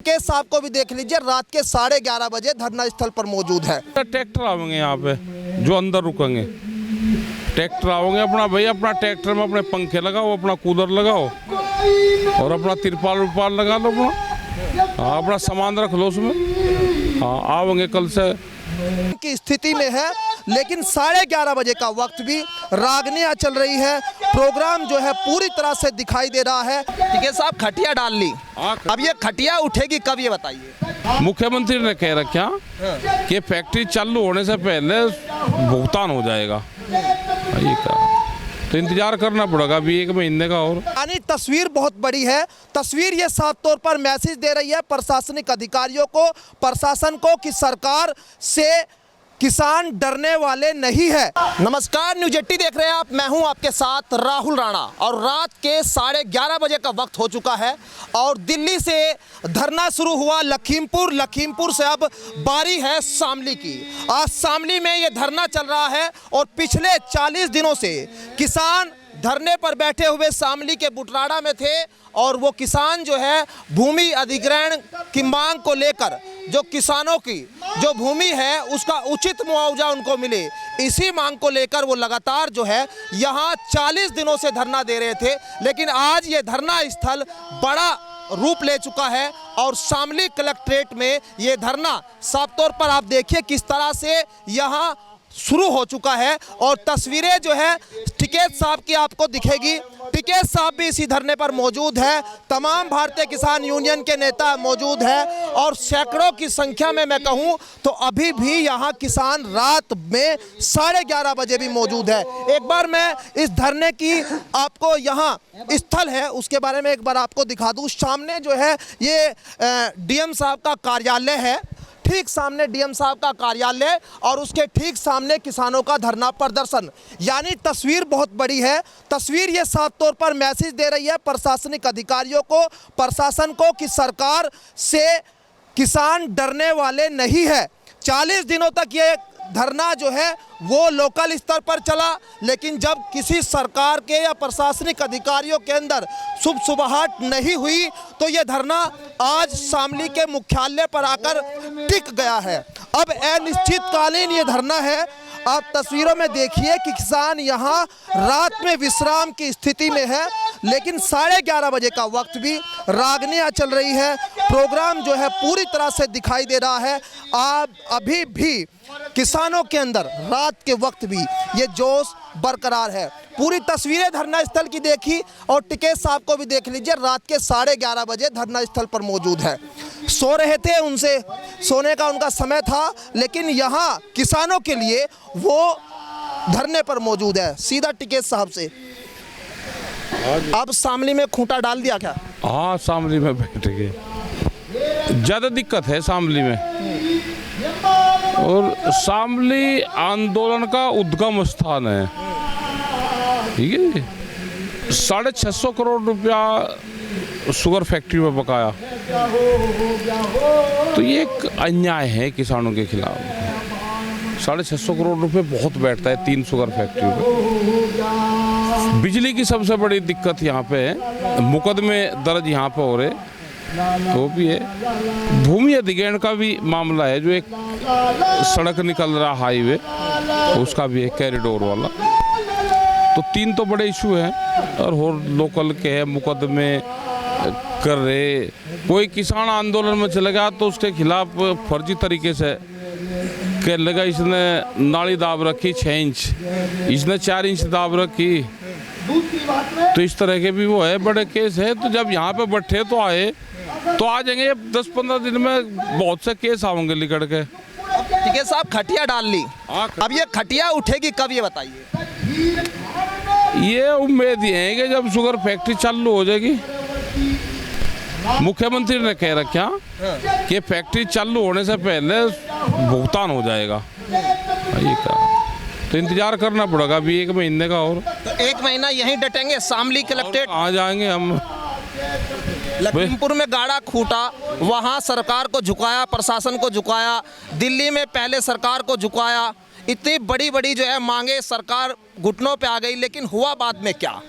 के साहब को भी देख लीजिए, रात के 11:30 बजे धरना स्थल पर मौजूद है। ट्रैक्टर आवेंगे यहाँ पे जो अंदर रुकेंगे, ट्रैक्टर आओगे अपना भाई, अपना ट्रैक्टर में अपने पंखे लगाओ, अपना कूलर लगाओ और अपना तिरपाल उरपाल लगा लो, अपना सामान रख लो उसमें। हाँ, आओगे कल से की स्थिति में है, लेकिन 11:30 बजे का वक्त भी रागनियां चल रही है। प्रोग्राम जो है पूरी तरह से दिखाई दे रहा है। ठीक है साहब, खटिया डाल ली, अब ये खटिया उठेगी कब, ये बताइए। मुख्यमंत्री ने कह रखा कि फैक्ट्री चालू होने से पहले भुगतान हो जाएगा, ये कहा, तो इंतजार करना पड़ेगा अभी 1 महीने का और। यानी तस्वीर बहुत बड़ी है। तस्वीर ये साफ तौर पर मैसेज दे रही है प्रशासनिक अधिकारियों को, प्रशासन को, कि सरकार से किसान डरने वाले नहीं है। नमस्कार, न्यूज 80 देख रहे हैं आप, मैं हूं आपके साथ राहुल राणा। और रात के 11:30 बजे का वक्त हो चुका है और दिल्ली से धरना शुरू हुआ लखीमपुर से अब बारी है शामली की। आज शामली में ये धरना चल रहा है और पिछले 40 दिनों से किसान धरने पर बैठे हुए शामली के बुटराड़ा में थे और वो किसान जो है भूमि अधिग्रहण की मांग को लेकर, जो किसानों की जो भूमि है उसका उचित मुआवजा उनको मिले, इसी मांग को लेकर वो लगातार जो है यहाँ 40 दिनों से धरना दे रहे थे। लेकिन आज ये धरना स्थल बड़ा रूप ले चुका है और शामली कलेक्ट्रेट में ये धरना साफ तौर पर आप देखिए किस तरह से यहाँ शुरू हो चुका है। और तस्वीरें जो है टिकैत साहब की आपको दिखेगी, टिकैत साहब भी इसी धरने पर मौजूद है, तमाम भारतीय किसान यूनियन के नेता मौजूद हैं और सैकड़ों की संख्या में मैं कहूं तो अभी भी यहां किसान रात में 11:30 बजे भी मौजूद है। एक बार मैं इस धरने की आपको यहां स्थल है उसके बारे में एक बार आपको दिखा दूं। सामने जो है ये डीएम साहब का कार्यालय है, ठीक सामने डीएम साहब का कार्यालय और उसके ठीक सामने किसानों का धरना प्रदर्शन। यानी तस्वीर बहुत बड़ी है। तस्वीर ये साफ तौर पर मैसेज दे रही है प्रशासनिक अधिकारियों को, प्रशासन को, कि सरकार से किसान डरने वाले नहीं है। 40 दिनों तक ये धरना जो है वो लोकल स्तर पर चला, लेकिन जब किसी सरकार के या प्रशासनिक अधिकारियों के अंदर शुभ सुबहाट नहीं हुई तो ये धरना आज शामली के मुख्यालय पर आकर टिक गया है। अब अनिश्चितकालीन ये धरना है। आप तस्वीरों में देखिए कि किसान यहाँ रात में विश्राम की स्थिति में है, लेकिन 11:30 बजे का वक्त भी रागनियां चल रही है। प्रोग्राम जो है पूरी तरह से दिखाई दे रहा है। आप अभी भी किसानों के अंदर रात के वक्त भी ये जोश बरकरार है। पूरी तस्वीरें धरना स्थल की देखी और टिकैत साहब को भी देख लीजिए, रात के 11:30 बजे धरना स्थल पर मौजूद है। सो रहे थे, उनसे सोने का उनका समय था, लेकिन यहाँ किसानों के लिए वो धरने पर मौजूद है। सीधा टिकैत साहब से, अब शामली में खूंटा डाल दिया क्या? हाँ, शामली में बैठ गए, ज़्यादा दिक्कत है शामली में। और शामली आंदोलन का उद्गम स्थान है, ठीक है। 650 करोड़ रुपया शुगर फैक्ट्री में बकाया, तो ये एक अन्याय है किसानों के खिलाफ। 650 करोड़ रुपए बहुत बैठता है 3 शुगर फैक्ट्री में। बिजली की सबसे बड़ी दिक्कत यहाँ पे है, मुकदमे दर्ज यहाँ पे हो रहे, वो भी है। भूमि अधिग्रहण का भी मामला है, जो एक सड़क निकल रहा हाईवे, उसका भी है कॉरिडोर वाला। तो 3 तो बड़े इशू हैं और लोकल के है, मुकदमे कर रहे। कोई किसान आंदोलन में चले गया तो उसके खिलाफ फर्जी तरीके से कह लगा, इसने नाली दाब रखी 6 इंच, इसने 4 इंच दाब रखी, तो इस तरह के भी वो है, बड़े केस है। तो जब यहाँ पे बैठे तो आए तो आ जाएंगे 10-15 दिन में, बहुत से केस आएंगे लिकड़ के। ठीक है साहब, खटिया डाल ली, अब ये खटिया उठेगी कब, ये बताइए। ये उम्मीद ये है कि जब शुगर फैक्ट्री चालू हो जाएगी। मुख्यमंत्री ने कह रखा कि फैक्ट्री चालू होने से पहले भुगतान हो जाएगा, ये कहा, तो इंतजार करना पड़ेगा अभी 1 महीने का और। तो 1 महीना यहीं डटेंगे शामली कलेक्ट्रेट? कहाँ जाएंगे हम? लखीमपुर में गाड़ा खूटा, वहाँ सरकार को झुकाया, प्रशासन को झुकाया, दिल्ली में पहले सरकार को झुकाया, इतनी बड़ी बड़ी जो है मांगे, सरकार घुटनों पे आ गई, लेकिन हुआ बाद में क्या?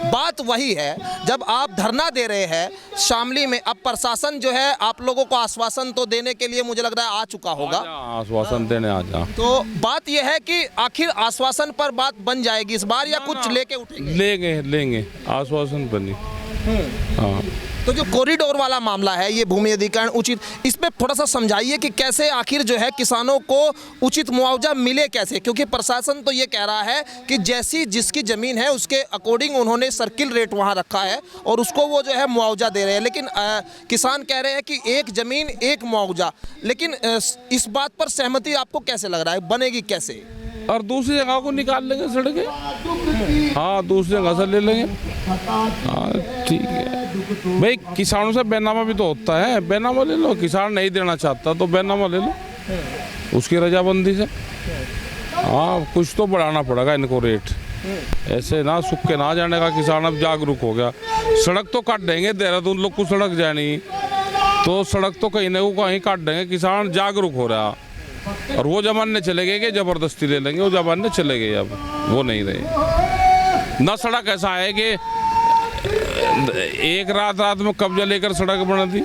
बात वही है, जब आप धरना दे रहे हैं शामली में, अब प्रशासन जो है आप लोगों को आश्वासन तो देने के लिए मुझे लग रहा है आ चुका होगा, आश्वासन देने आ जा। तो बात यह है कि आखिर आश्वासन पर बात बन जाएगी इस बार या कुछ लेके उठेंगे? लेंगे आश्वासन बनी। हाँ, तो जो कॉरिडोर वाला मामला है, ये भूमि अधिग्रहण उचित, इस पे थोड़ा सा समझाइए कि कैसे आखिर जो है किसानों को उचित मुआवजा मिले कैसे, क्योंकि प्रशासन तो ये कह रहा है कि जैसी जिसकी ज़मीन है उसके अकॉर्डिंग उन्होंने सर्किल रेट वहाँ रखा है और उसको वो जो है मुआवजा दे रहे हैं, लेकिन किसान कह रहे हैं कि एक ज़मीन एक मुआवजा। लेकिन इस बात पर सहमति आपको कैसे लग रहा है, बनेगी कैसे? और दूसरी जगह को निकाल लेंगे सड़कें। हाँ, दूसरी जगह से ले लेंगे। हाँ ठीक है भाई, किसानों से बैनामा भी तो होता है, बैनामा ले लो। किसान नहीं देना चाहता तो बैनामा ले लो उसकी रजाबंदी से। हाँ, कुछ तो बढ़ाना पड़ेगा इनको रेट, ऐसे ना सूख के ना जाने का। किसान अब जागरूक हो गया। सड़क तो काट देंगे, देहरादून लोग को सड़क जानी तो सड़क तो कहीं ना कहीं काट देंगे। किसान जागरूक हो रहा, और वो जमाने चले गए कि जबरदस्ती ले लेंगे, वो जमाने चले गए, अब वो नहीं रहे। ना सड़क ऐसा है कि एक रात में कब्जा लेकर सड़क बना दी,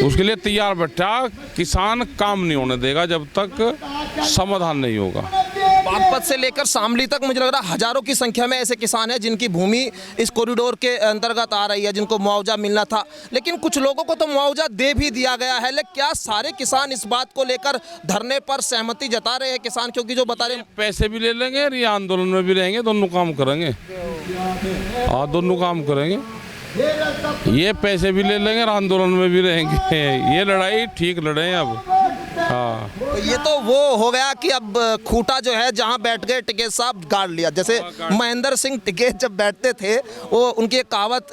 उसके लिए तैयार बैठा। किसान काम नहीं होने देगा जब तक समाधान नहीं होगा। बागपत से लेकर शामली तक मुझे लग रहा है हजारों की संख्या में ऐसे किसान हैं जिनकी भूमि इस कॉरिडोर के अंतर्गत आ रही है, जिनको मुआवजा मिलना था, लेकिन कुछ लोगों को तो मुआवजा दे भी दिया गया है। लेकिन क्या सारे किसान इस बात को लेकर धरने पर सहमति जता रहे हैं किसान? क्योंकि जो बता रहे हैं पैसे भी ले लेंगे और ये आंदोलन में भी रहेंगे, दोनों काम करेंगे। हाँ, दोनों काम करेंगे, ये पैसे भी ले लेंगे और आंदोलन में भी रहेंगे। ये लड़ाई ठीक लड़े हैं अब। हाँ, ये तो वो हो गया कि अब खूंटा जो है जहां बैठ गए टिकैत साहब गाड़ लिया। जैसे महेंद्र सिंह टिकैत जब बैठते थे, वो उनकी एक कहावत,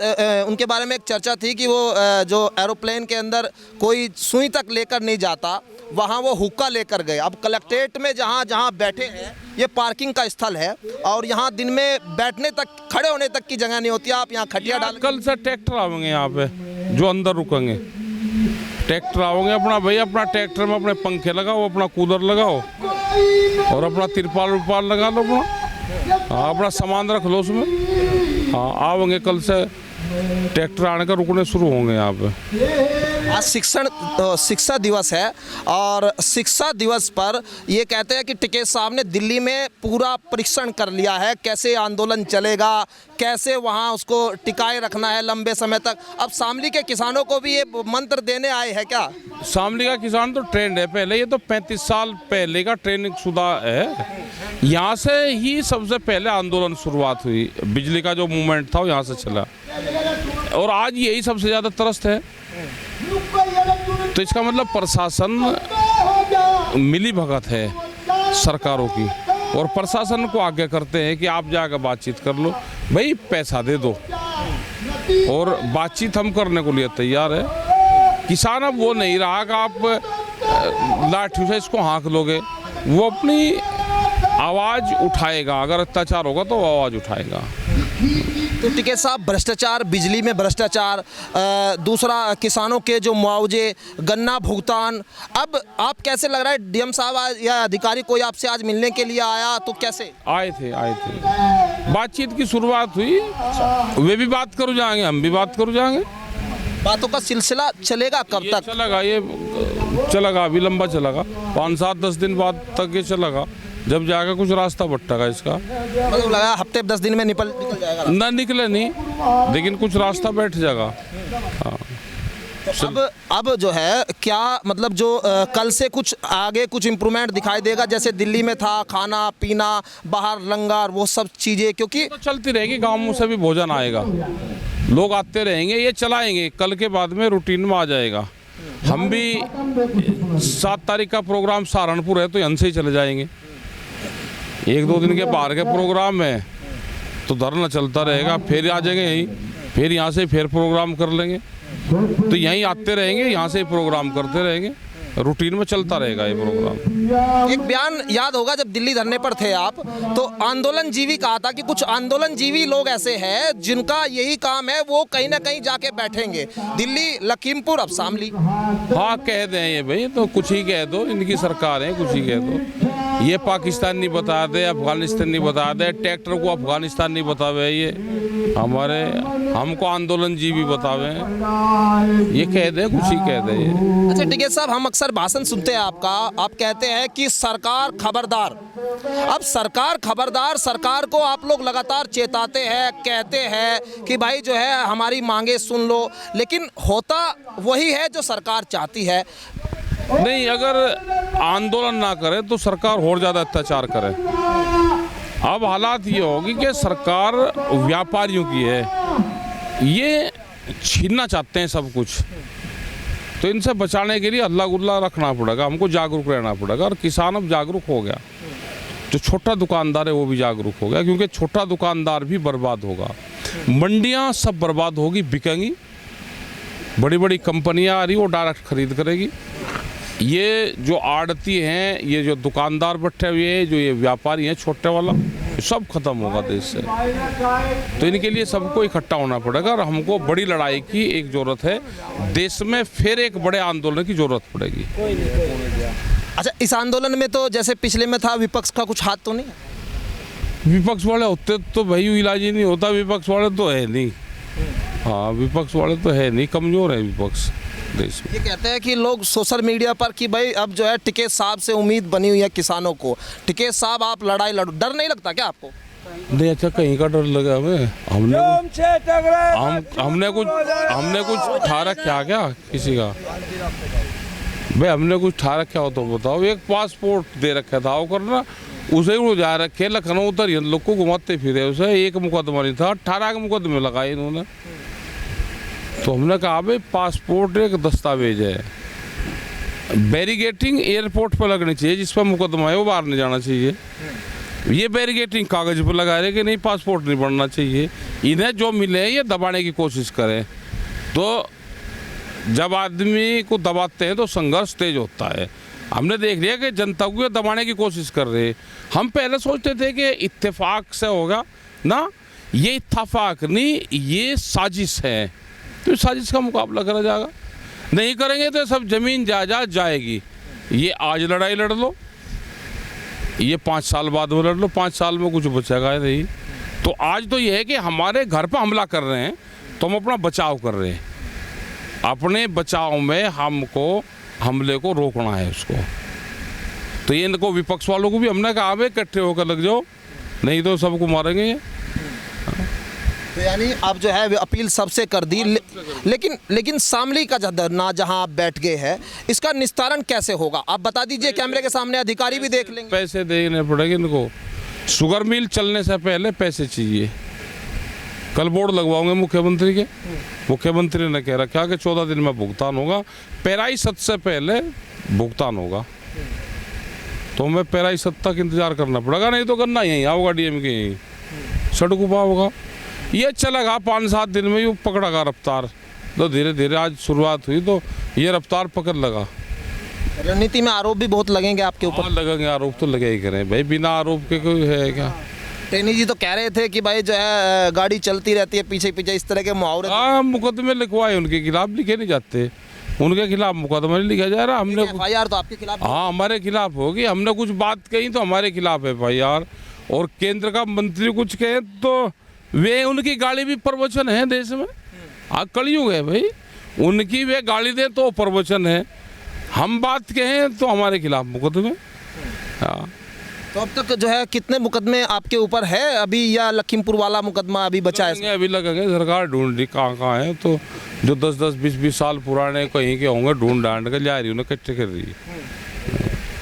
उनके बारे में एक चर्चा थी कि वो जो एरोप्लेन के अंदर कोई सुई तक लेकर नहीं जाता, वहाँ वो हुक्का लेकर गए। अब कलेक्ट्रेट में जहाँ जहाँ बैठे हैं ये पार्किंग का स्थल है और यहाँ दिन में बैठने तक, खड़े होने तक की जगह नहीं होती। आप यहाँ खटिया डाल, कल से ट्रैक्टर आवेंगे यहाँ पे जो अंदर रुकेंगे। ट्रैक्टर आओगे अपना भाई, अपना ट्रैक्टर में अपने पंखे लगाओ, अपना कूलर लगाओ और अपना तिरपाल उरपाल लगा लो अपना। हाँ, अपना सामान रख लो उसमें। हाँ, आओगे कल से ट्रैक्टर आने का रुकने शुरू होंगे यहाँ पे। आज शिक्षा दिवस है और शिक्षा दिवस पर ये कहते हैं कि टिकैत साहब ने दिल्ली में पूरा परीक्षण कर लिया है, कैसे आंदोलन चलेगा, कैसे वहाँ उसको टिकाए रखना है लंबे समय तक। अब शामली के किसानों को भी ये मंत्र देने आए हैं क्या? शामली का किसान तो ट्रेंड है पहले, ये तो 35 साल पहले का ट्रेनिंग शुदा है। यहाँ से ही सबसे पहले आंदोलन शुरुआत हुई, बिजली का जो मूवमेंट था वो यहाँ से चला और आज यही सबसे ज़्यादा त्रस्त है। तो इसका मतलब प्रशासन मिली भगत है सरकारों की, और प्रशासन को आगे करते हैं कि आप जाकर बातचीत कर लो, भाई पैसा दे दो, और बातचीत हम करने को लिए तैयार है। किसान अब वो नहीं रहा कि आप लाठी से इसको हाँक लोगे, वो अपनी आवाज़ उठाएगा। अगर अत्याचार होगा तो वो आवाज़ उठाएगा। तो टिकैत साहब, भ्रष्टाचार, बिजली में भ्रष्टाचार, दूसरा किसानों के जो मुआवजे, गन्ना भुगतान, अब आप कैसे लग रहा है डीएम साहब या अधिकारी कोई आपसे आज मिलने के लिए आया तो कैसे? आए थे बातचीत की शुरुआत हुई। वे भी बात करो जाएंगे, हम भी बात करो जाएंगे। बातों का सिलसिला चलेगा कब तक? चलेगा, ये चलेगा, अभी लंबा चलेगा, 5-7-10 दिन बाद तक ये चलेगा, जब जाकर कुछ रास्ता बट्टेगा इसका। मतलब लगा हफ्ते 10 दिन में निकल जाएगा? ना निकले नहीं, लेकिन कुछ रास्ता बैठ जाएगा। हाँ। तो अब जो है क्या मतलब जो कल से कुछ आगे कुछ इम्प्रूवमेंट दिखाई देगा, जैसे दिल्ली में था खाना पीना, बाहर लंगर, वो सब चीज़ें, क्योंकि तो चलती रहेगी, गाँव से भी भोजन आएगा, लोग आते रहेंगे, ये चलाएंगे, कल के बाद में रूटीन में आ जाएगा। हम भी 7 तारीख का प्रोग्राम सहारनपुर है तो यहाँ से ही चले जाएंगे। 1-2 दिन के बाहर के प्रोग्राम है तो धरना चलता रहेगा, फिर आ जाएंगे यहीं, फिर यहाँ से फिर प्रोग्राम कर लेंगे, तो यहीं आते रहेंगे, यहाँ से प्रोग्राम करते रहेंगे, रूटीन में चलता रहेगा ये प्रोग्राम। एक बयान याद होगा जब दिल्ली धरने पर थे आप, तो आंदोलन जीवी कहा था कि कुछ आंदोलन जीवी लोग ऐसे हैं जिनका यही काम है, वो कहीं ना कहीं जाके बैठेंगे, दिल्ली, लखीमपुर, अब शामली। हाँ, कह दें ये भाई, तो कुछ ही कह दो, इनकी सरकार है, कुछ ही कह दो, ये पाकिस्तान नहीं बता दे, अफगानिस्तान नहीं बता दे, ट्रैक्टर को अफगानिस्तान नहीं बतावे, ये हमारे हमको आंदोलन जीवी बतावे, ये कह दे, कुछ ही कह दे। अच्छा टिकैत साहब, हम अक्सर भाषण सुनते हैं आपका, आप कहते हैं कि सरकार खबरदार। अब सरकार खबरदार, सरकार को आप लोग लगातार चेताते हैं, कहते हैं कि भाई जो है हमारी मांगे सुन लो, लेकिन होता वही है जो सरकार चाहती है। नहीं, अगर आंदोलन ना करे तो सरकार और ज़्यादा अत्याचार करे। अब हालात ये होगी कि सरकार व्यापारियों की है, ये छीनना चाहते हैं सब कुछ, तो इनसे बचाने के लिए अल्लाह गुल्ला रखना पड़ेगा, हमको जागरूक रहना पड़ेगा। और किसान अब जागरूक हो गया, जो छोटा दुकानदार है वो भी जागरूक हो गया, क्योंकि छोटा दुकानदार भी बर्बाद होगा, मंडियाँ सब बर्बाद होगी, बिकेंगी, बड़ी बड़ी कंपनियाँ आ रही वो डायरेक्ट खरीद करेगी, ये जो आड़ती हैं, ये जो दुकानदार बैठे हुए हैं, जो ये व्यापारी हैं छोटे वाला, सब खत्म होगा देश से। तो इनके लिए सबको इकट्ठा होना पड़ेगा और हमको बड़ी लड़ाई की एक ज़रूरत है, देश में फिर एक बड़े आंदोलन की ज़रूरत पड़ेगी। अच्छा, इस आंदोलन में तो जैसे पिछले में था, विपक्ष का कुछ हाथ तो नहीं है? विपक्ष वाले होते तो भाई इलाज ही नहीं होता, विपक्ष वाले तो है नहीं। हाँ, विपक्ष वाले तो है नहीं, कमज़ोर है विपक्ष देश में। ये कहते हैं कि लोग सोशल मीडिया पर कि भाई अब जो है टिकैत साहब से उम्मीद बनी हुई है किसानों को, टिकैत साहब आप लड़ाई लड़ो, डर नहीं लगता क्या आपको? नहीं, अच्छा कहीं का डर लगा हमें? हमने कुछ ठा रखा क्या किसी का? भाई हमने कुछ ठा रखा हो तो बताओ। एक पासपोर्ट दे रखा था, वो करना उसे ही जा रखे, लखनऊ उतर लोग को घुमाते फिरे, उसे एक मुकदमा नहीं था, 18 के मुकदमे लगाए इन्होंने। तो हमने कहा भाई पासपोर्ट एक दस्तावेज है, बैरिगेटिंग एयरपोर्ट पर लगनी चाहिए, जिस पर मुकदमा है वो बाहर नहीं जाना चाहिए। ये बैरिगेटिंग कागज पर लगा रहे कि नहीं पासपोर्ट नहीं बनना चाहिए। इन्हें जो मिले ये दबाने की कोशिश करें, तो जब आदमी को दबाते हैं तो संघर्ष तेज होता है। हमने देख लिया कि जनता को दबाने की कोशिश कर रहे हैं। हम पहले सोचते थे कि इत्तेफाक से होगा ना, ये इत्तेफाक नहीं, ये साजिश है, तो साजिश का मुकाबला करा जाएगा। नहीं करेंगे तो सब ज़मीन जायदाद जाएगी। ये आज लड़ाई लड़ लो, ये 5 साल बाद में लड़ लो, 5 साल में कुछ बचेगा नहीं। तो आज तो ये है कि हमारे घर पर हमला कर रहे हैं तो हम अपना बचाव कर रहे हैं, अपने बचाव में हमको हमले को रोकना है उसको। तो ये इनको विपक्ष वालों को भी हमने कहा भाई इकट्ठे होकर लग जाओ, नहीं तो सबको मारेंगे ये। तो यानी आप जो है अपील सबसे कर दी, लेकिन शामली का धरना जहां आप बैठ गए हैं, इसका निस्तारण कैसे होगा आप बता दीजिए, कैमरे के सामने अधिकारी भी देख लेंगे। पैसे देने पड़ेंगे इनको, शुगर मिल चलने से पहले पैसे चाहिए। कल बोर्ड लगवाओगे मुख्यमंत्री के, मुख्यमंत्री ने कह रखा कि 14 दिन में भुगतान होगा, पेराई सत्र से पहले भुगतान होगा। तो हमें पेराई सत्र तक इंतजार करना पड़ेगा, नहीं तो गन्ना यहीं आओगा, डीएमके यहीं सड़क पर होगा। ये चलेगा 5-7 दिन में, ये पकड़ेगा रफ्तार। तो धीरे धीरे आज शुरुआत हुई तो ये रफ्तार पकड़ लगा। रणनीति में आरोप भी बहुत लगेंगे आपके ऊपर। लगेंगे आरोप, तो लगे ही करें भाई, बिना आरोप के कोई है क्या? टेनी जी तो कह रहे थे कि भाई जो है गाड़ी चलती रहती है पीछे पीछे, इस तरह के मुहावरे। हाँ, मुकदमे लिखवाए उनके खिलाफ, लिखे नहीं जाते, उनके खिलाफ मुकदमा नहीं लिखा जा रहा। हमने एफआईआर तो आपके खिलाफ? हाँ, हमारे खिलाफ होगी। हमने कुछ बात कही तो हमारे खिलाफ एफआईआर, और केंद्र का मंत्री कुछ कहे तो वे उनकी गाड़ी भी प्रवचन है देश में। कलयुग है भाई, उनकी वे गाड़ी दे तो प्रवचन है, हम बात कहें तो हमारे खिलाफ मुकदमे। हाँ, तो अब तक जो है कितने मुकदमे आपके ऊपर है अभी, या लखीमपुर वाला मुकदमा अभी बचा है? अभी लगेंगे, सरकार ढूंढ रही कहाँ है, तो जो 10-10, 20-20 साल पुराने कहीं के होंगे ढूंढ ढांड कर जा रही, उन्हें इकट्ठे कर रही है।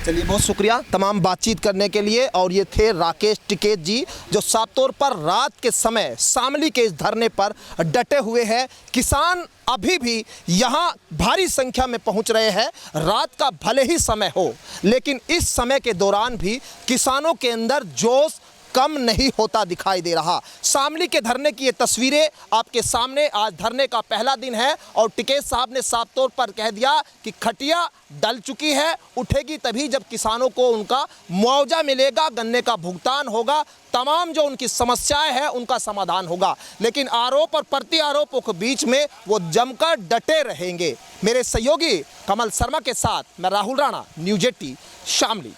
चलिए, बहुत शुक्रिया तमाम बातचीत करने के लिए। और ये थे राकेश टिकैत जी, जो साफ तौर पर रात के समय शामली के इस धरने पर डटे हुए हैं। किसान अभी भी यहाँ भारी संख्या में पहुँच रहे हैं। रात का भले ही समय हो, लेकिन इस समय के दौरान भी किसानों के अंदर जोश कम नहीं होता दिखाई दे रहा। शामली के धरने की ये तस्वीरें आपके सामने। आज धरने का पहला दिन है और टिकैत साहब ने साफ तौर पर कह दिया कि खटिया डल चुकी है, उठेगी तभी जब किसानों को उनका मुआवजा मिलेगा, गन्ने का भुगतान होगा, तमाम जो उनकी समस्याएं हैं उनका समाधान होगा। लेकिन आरोप और प्रति आरोपों के बीच में वो जमकर डटे रहेंगे। मेरे सहयोगी कमल शर्मा के साथ मैं राहुल राणा, न्यूज़ 18 शामली।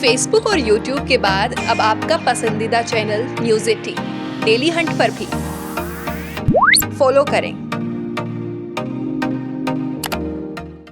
फेसबुक और यूट्यूब के बाद अब आपका पसंदीदा चैनल न्यूज़ 18 डेली हंट पर भी फॉलो करें।